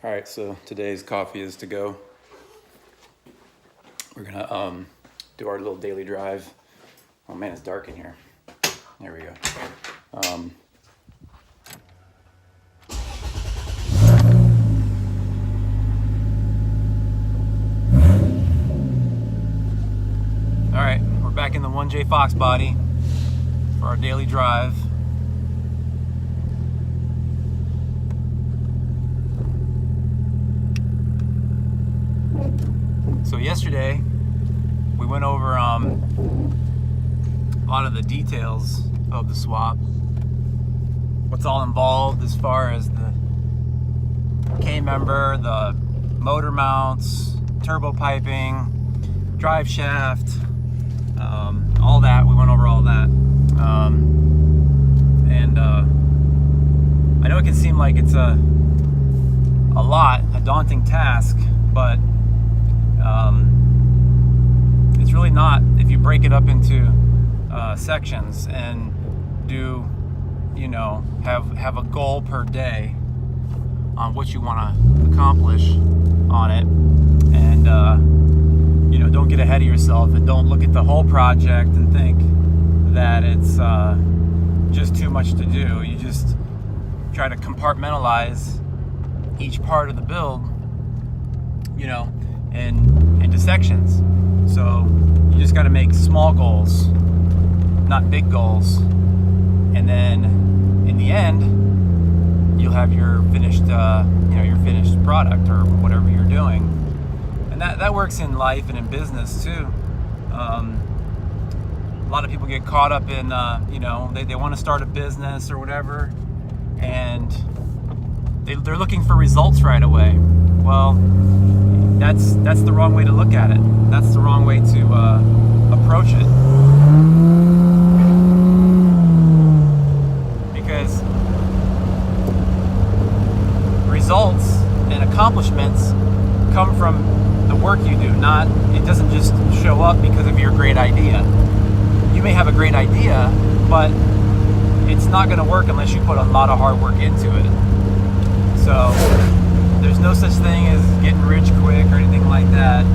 All right, so today's coffee is to go. We're gonna do our little daily drive. Oh man, it's dark in here. There we go. All right, we're back in the 1J Fox body for our daily drive. So yesterday, we went over a lot of the details of the swap. What's all involved as far as the K-member, the motor mounts, turbo piping, drive shaft, all that. We went over all that. I know it can seem like it's a daunting task, but it's really not if you break it up into sections and do, have a goal per day on what you want to accomplish on it, and don't get ahead of yourself and don't look at the whole project and think that it's just too much to do. You just try to compartmentalize each part of the build, into sections. So you just got to make small goals, not big goals, and then in the end you'll have your finished your finished product or whatever you're doing. And that works in life and in business too. A lot of people get caught up in they want to start a business or whatever, and they're looking for results right away. Well, that's the wrong way to look at it. That's the wrong way to approach it. Because results and accomplishments come from the work you do. It doesn't just show up because of your great idea. You may have a great idea, but it's not going to work unless you put a lot of hard work into it. So there's no such thing as getting rich quick or anything like that.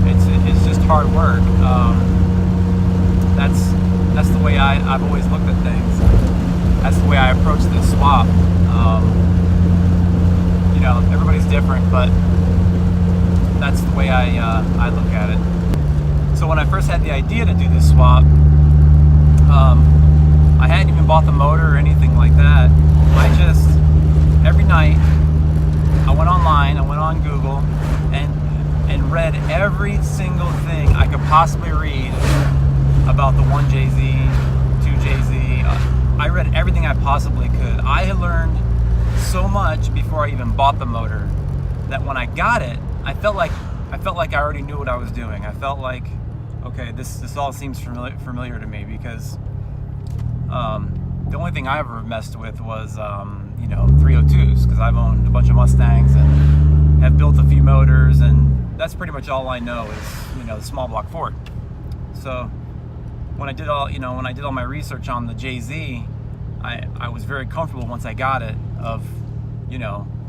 It's just hard work. That's the way I've always looked at things. That's the way I approach this swap. Everybody's different, but that's the way I look at it. So when I first had the idea to do this swap, I hadn't even bought the motor or anything like that. I just, every night, I went online, I went on Google, and read every single thing I could possibly read about the 1JZ, 2JZ. I read everything I possibly could. I had learned so much before I even bought the motor that when I got it, I felt like I already knew what I was doing. I felt like, okay, this all seems familiar to me, because the only thing I ever messed with was 302s, because I've owned a bunch of Mustangs and have built a few motors, and that's pretty much all I know is the small block Ford. So when I did all my research on the JZ, I was very comfortable once I got it of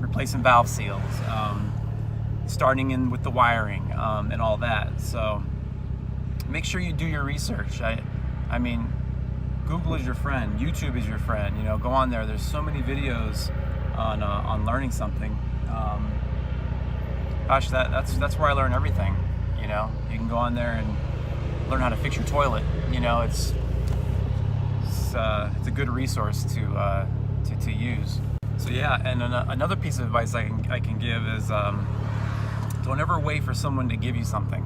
replacing valve seals, starting in with the wiring, and all that. So make sure you do your research. I mean, Google is your friend. YouTube is your friend. Go on there. There's so many videos on learning something. Gosh, that's where I learn everything. You can go on there and learn how to fix your toilet. It's a good resource to use. So yeah, and another piece of advice I can give is don't ever wait for someone to give you something.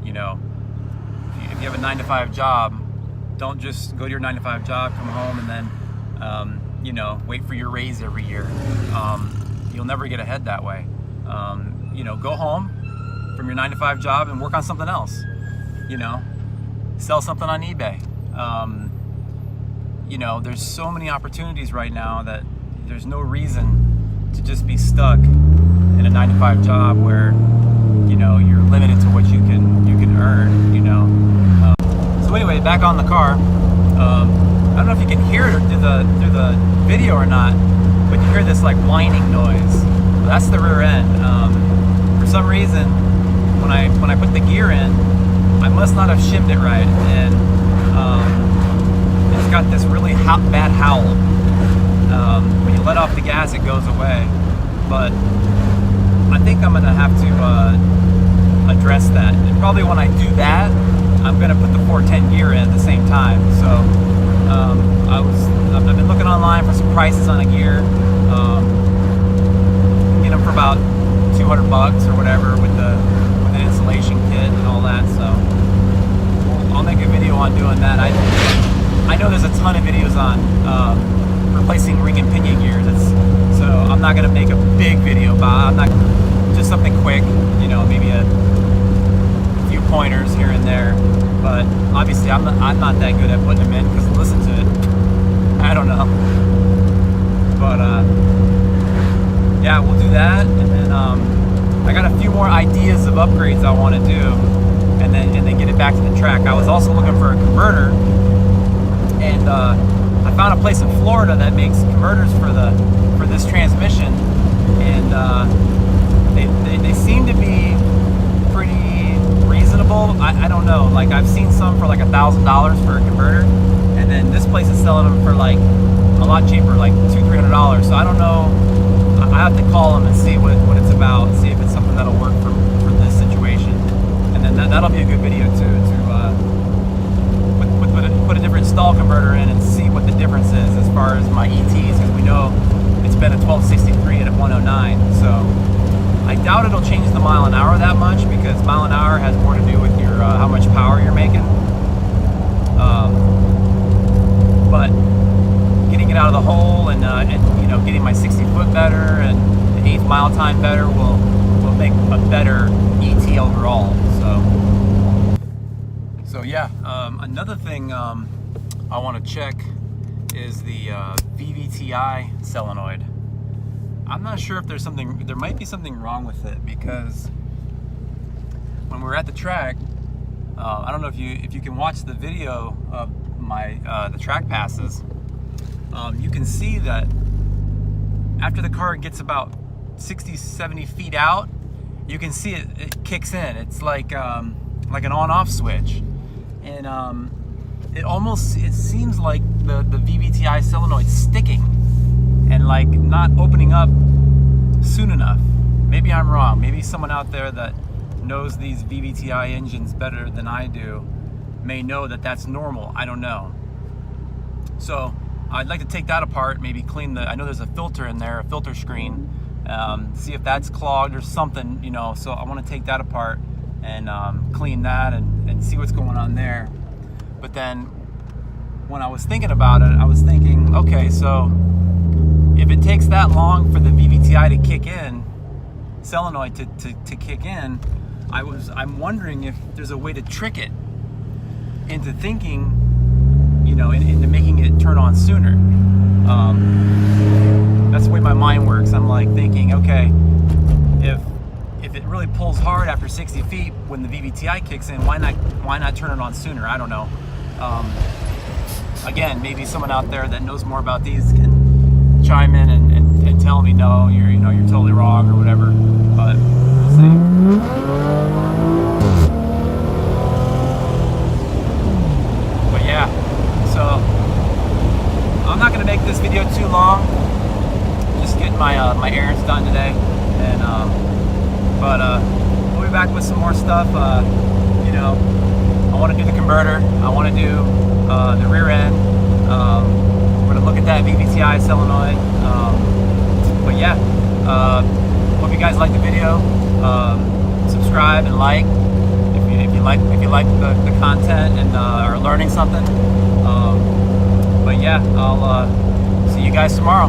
If you have a 9-to-5 job, don't just go to your 9-to-5 job, come home, and then wait for your raise every year. You'll never get ahead that way. Go home from your 9-to-5 job and work on something else. Sell something on eBay. There's so many opportunities right now that there's no reason to just be stuck in a 9-to-5 job where you're limited to what you can earn. So anyway, back on the car. I don't know if you can hear it through the video or not, but you hear this like whining noise. that's the rear end. For some reason, when I put the gear in, I must not have shimmed it right, and it's got this really bad howl. When you let off the gas, it goes away. But I think I'm gonna have to address that. And probably when I do that, I'm gonna put the 410 gear in at the same time. So I've been looking online for some prices on a gear. Get them for about $200 or whatever with an installation kit and all that. So I'll make a video on doing that. I know there's a ton of videos on replacing ring and pinion gears. So I'm not gonna make a big video about it. I'm not, just something quick, you know, maybe a few pointers here and there. But obviously I'm not that good at putting them in, because listen to it, I don't know. But yeah, we'll do that, and then I got a few more ideas of upgrades I want to do, and then get it back to the track. I was also looking for a converter, and I found a place in Florida that makes converters for this transmission, and they seem to be pretty reasonable. I don't know, like I've seen some for like $1,000 for a converter, and then this place is selling them for like a lot cheaper, like $200-300. So I don't know. I have to call them and see what it's about, see if it's something that'll work for this situation, and then that'll be a good video too, to put a different stall converter in and see what the difference is as far as my ETs, because we know it's been a 1263 and a 109. So I doubt it'll change the mile an hour that much, because mile an hour has more to do with your how much power you're making. But getting it out of the hole and you know, getting my 60 foot better and the 8th mile time better will make a better ET overall. So yeah, another thing I want to check is the VVTI solenoid. I'm not sure if there might be something wrong with it, because when we were at the track, I don't know if you can watch the video of my the track passes. You can see that after the car gets about 60-70 feet out, you can see it kicks in. It's like an on-off switch, and it seems like the VVTI solenoid's sticking and like not opening up soon enough. Maybe I'm wrong. Maybe someone out there that knows these VVTI engines better than I do may know that that's normal. I don't know. So I'd like to take that apart, maybe clean I know there's a filter in there, a filter screen, see if that's clogged or something, you know. So I want to take that apart and clean that and see what's going on there. But then when I was thinking about it, I was thinking, okay, so if it takes that long for the VVTI to kick in, solenoid to kick in, I'm wondering if there's a way to trick it into thinking, you know, into making it turn on sooner. That's the way my mind works. I'm like thinking, okay, if it really pulls hard after 60 feet when the VVTI kicks in, why not turn it on sooner? I don't know. Again, maybe someone out there that knows more about these can chime in and tell me, no, you're totally wrong or whatever. But we'll see. But yeah, so I'm not gonna make this video too long. Just getting my errands done today, and but we'll be back with some more stuff. You know, I want to do the converter. I want to do the rear end. We're gonna look at that VVTI solenoid. But yeah, hope you guys like the video. Subscribe and like if you like the content and are learning something. But yeah, I'll see you guys tomorrow.